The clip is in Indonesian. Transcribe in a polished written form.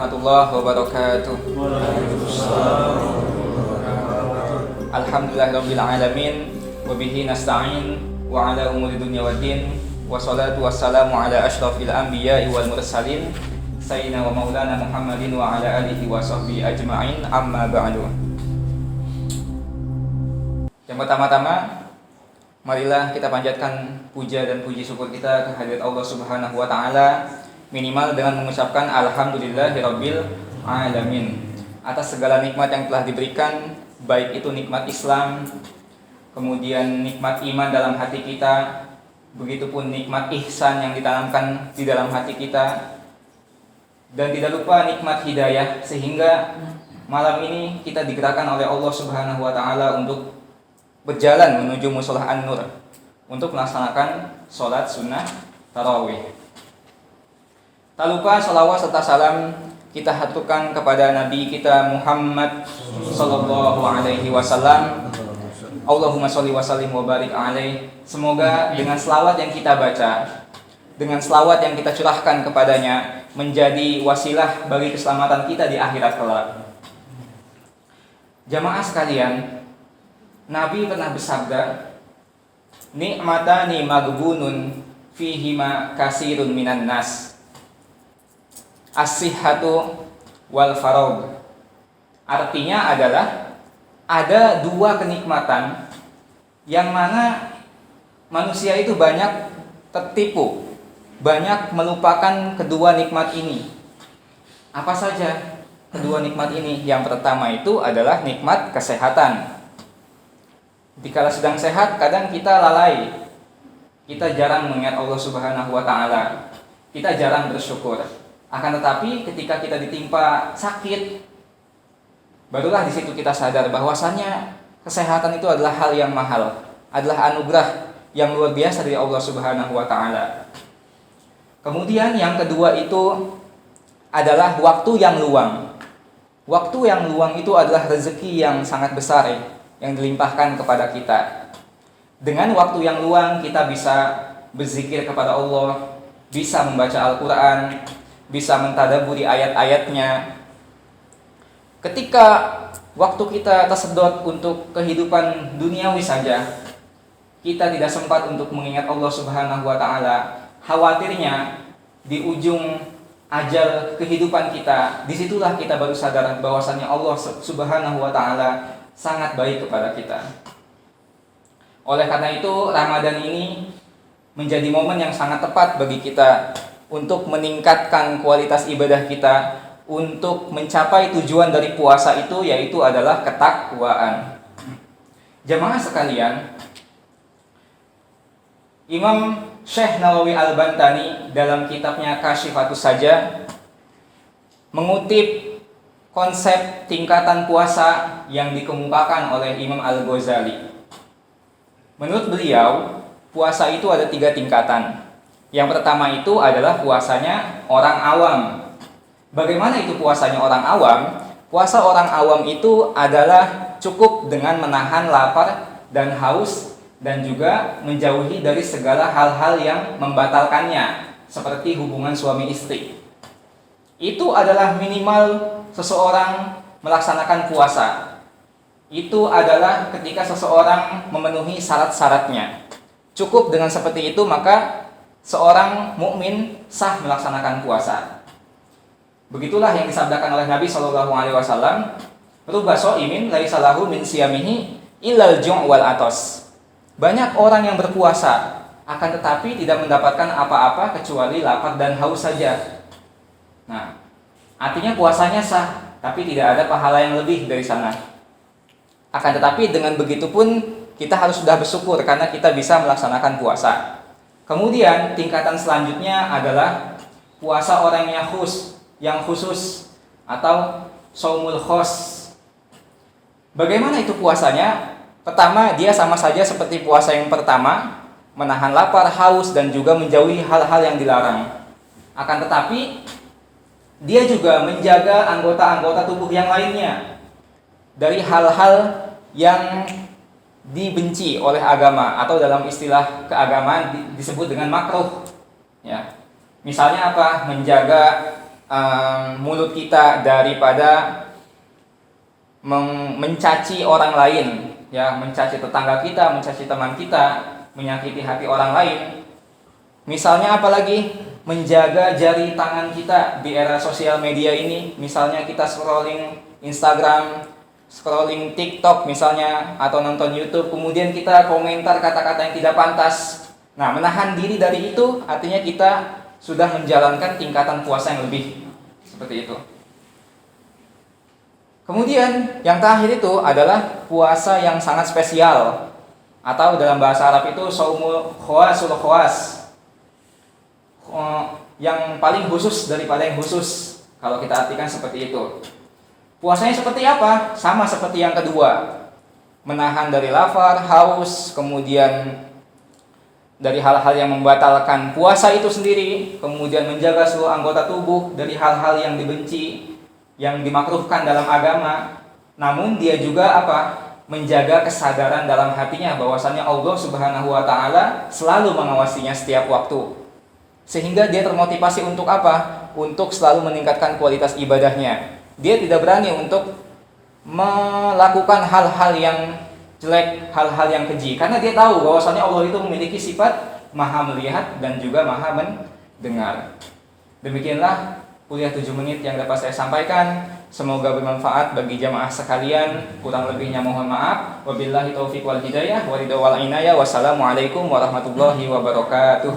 warahmatullahi wabarakatuh. Alhamdulillahirabbil alamin wa bihi nasta'in wa ala umuri dunya waddin wassalatu wassalamu ala asyrafil anbiya'i wal mursalin sayyidina wa maulana Muhammadin wa ala alihi wa sahbihi ajma'in, amma ba'du. Yang pertama-tama, marilah kita panjatkan puja dan puji syukur kita kehadirat Allah Subhanahu wa taala, minimal dengan mengucapkan alhamdulillahirabbil alamin atas segala nikmat yang telah diberikan, baik itu nikmat Islam, kemudian nikmat iman dalam hati kita, begitupun nikmat ihsan yang ditanamkan di dalam hati kita, dan tidak lupa nikmat hidayah, sehingga malam ini kita digerakkan oleh Allah Subhanahu wa taala untuk berjalan menuju Musholah An-Nur untuk melaksanakan sholat sunnah tarawih. Tak lupa salawat serta salam kita haturkan kepada Nabi kita Muhammad sallallahu alaihi wasallam. Allahumma sholli wa sallim wa barik alaihi. Semoga dengan selawat yang kita baca, dengan selawat yang kita curahkan kepadanya, menjadi wasilah bagi keselamatan kita di akhirat kelak. Jamaah sekalian, Nabi pernah bersabda, "Ni'matani maghbunun fihima kasirun minan nas. As-sihhatu wal faragh." Artinya adalah ada dua kenikmatan yang mana manusia itu banyak tertipu, banyak melupakan kedua nikmat ini. Apa saja kedua nikmat ini? Yang pertama itu adalah nikmat kesehatan. Dikala sedang sehat, kadang kita lalai, kita jarang mengingat Allah Subhanahu wa taala, kita jarang bersyukur. Akan tetapi ketika kita ditimpa sakit, barulah di situ kita sadar bahwasannya kesehatan itu adalah hal yang mahal, adalah anugerah yang luar biasa dari Allah Subhanahu wa taala. Kemudian yang kedua itu adalah waktu yang luang. Waktu yang luang itu adalah rezeki yang sangat besar yang dilimpahkan kepada kita. Dengan waktu yang luang kita bisa berzikir kepada Allah, bisa membaca Al-Quran, bisa mentadaburi ayat-ayatnya. Ketika waktu kita tersedot untuk kehidupan duniawi saja, kita tidak sempat untuk mengingat Allah Subhanahu wa taala. Khawatirnya di ujung ajal kehidupan kita, disitulah kita baru sadar bahwasannya Allah Subhanahu wa taala sangat baik kepada kita. Oleh karena itu, Ramadan ini menjadi momen yang sangat tepat bagi kita untuk meningkatkan kualitas ibadah kita, untuk mencapai tujuan dari puasa itu, yaitu adalah ketakwaan. Jamaah sekalian, Imam Syekh Nawawi Al-Bantani dalam kitabnya Kasyifatus Saja mengutip konsep tingkatan puasa yang dikemukakan oleh Imam Al-Ghazali. Menurut beliau, puasa itu ada 3 tingkatan. Yang pertama itu adalah puasanya orang awam. Bagaimana itu puasanya orang awam? Puasa orang awam itu adalah cukup dengan menahan lapar dan haus, dan juga menjauhi dari segala hal-hal yang membatalkannya, seperti hubungan suami istri. Itu adalah minimal seseorang melaksanakan puasa. Itu adalah ketika seseorang memenuhi syarat-syaratnya. Cukup dengan seperti itu maka seorang mukmin sah melaksanakan puasa. Begitulah yang disabdakan oleh Nabi Shallallahu alaihi wasallam, "Rubba shaimin laisa lahu min siyamihi illal ju' wal atos." Banyak orang yang berpuasa akan tetapi tidak mendapatkan apa-apa kecuali lapar dan haus saja. Nah, artinya puasanya sah, tapi tidak ada pahala yang lebih dari sana. Akan tetapi dengan begitu pun kita harus sudah bersyukur karena kita bisa melaksanakan puasa. Kemudian tingkatan selanjutnya adalah puasa orang yang khusus atau shaumul khos. Bagaimana itu puasanya? Pertama, dia sama saja seperti puasa yang pertama, menahan lapar, haus, dan juga menjauhi hal-hal yang dilarang. Akan tetapi dia juga menjaga anggota-anggota tubuh yang lainnya dari hal-hal yang dibenci oleh agama, atau dalam istilah keagamaan disebut dengan makruh. Ya. Misalnya apa? Menjaga mulut kita daripada mencaci orang lain, ya, mencaci tetangga kita, mencaci teman kita, menyakiti hati orang lain. Misalnya apalagi menjaga jari tangan kita di era sosial media ini. Misalnya kita scrolling Instagram, scrolling TikTok misalnya, atau nonton YouTube, kemudian kita komentar kata-kata yang tidak pantas. Nah, menahan diri dari itu artinya kita sudah menjalankan tingkatan puasa yang lebih. Seperti itu. Kemudian yang terakhir itu adalah puasa yang sangat spesial, atau dalam bahasa Arab itu shaumul khawasul khawas, yang paling khusus daripada yang khusus, kalau kita artikan seperti itu. Puasanya seperti apa? Sama seperti yang kedua, menahan dari lapar, haus, kemudian dari hal-hal yang membatalkan puasa itu sendiri, kemudian menjaga seluruh anggota tubuh dari hal-hal yang dibenci, yang dimakruhkan dalam agama. Namun dia juga menjaga kesadaran dalam hatinya bahwasannya Allah Subhanahu wa taala selalu mengawasinya setiap waktu. Sehingga dia termotivasi untuk Untuk selalu meningkatkan kualitas ibadahnya. Dia tidak berani untuk melakukan hal-hal yang jelek, hal-hal yang keji, karena dia tahu bahwasannya Allah itu memiliki sifat Maha melihat dan juga Maha mendengar. Demikianlah kuliah 7 menit yang dapat saya sampaikan. Semoga bermanfaat bagi jamaah sekalian. Kurang lebihnya mohon maaf. Wabillahi taufiq wal hidayah wa ridha wal inayah. Wassalamualaikum warahmatullahi wabarakatuh.